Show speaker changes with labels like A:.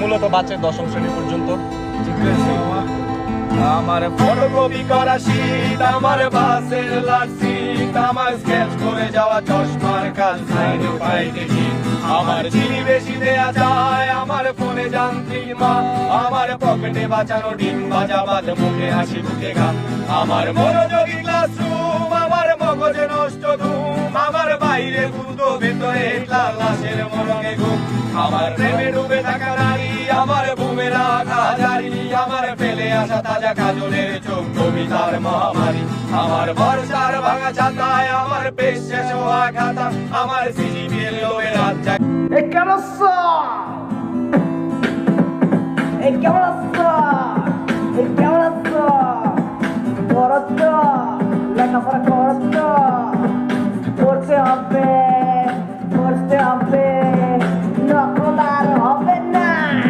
A: মূলত বাঁচে দশম শ্রেণী পর্যন্ত।
B: আমার ফটোকপি করা শীত, আমার বাসের লাল সিট, আমার স্কেচ করে যাওয়া চশমার কাল সাইডে পাইতে কি আমার চিনি বেশি দেয়া যায়, আমার ফোনে যান্ত্রিক মা, আমার পকেটে বাঁচানো ডিম ভাজা বাদ, মুখে হাসি মুখে গান, আমার মনোযোগী ক্লাসরুম, আমার মগজে নষ্ট ঘুম, আমার বাইরে ভূত ভেতরে লাশের মরণে ঘুম, আমার প্রেমে ডুবে থাকা নারী, আমার বুমের আঘা জারি, আমার ফেলে আসা তাজা কাজলের চোখ কবিতার মহামারী, আমার বর্ষার ভাঙা ছাতায়, আমার পেশ শেষ হওয়া খাতা, আমার সিজিপিএল লোভের রাত
C: কেমন আছো? কেমন আছো?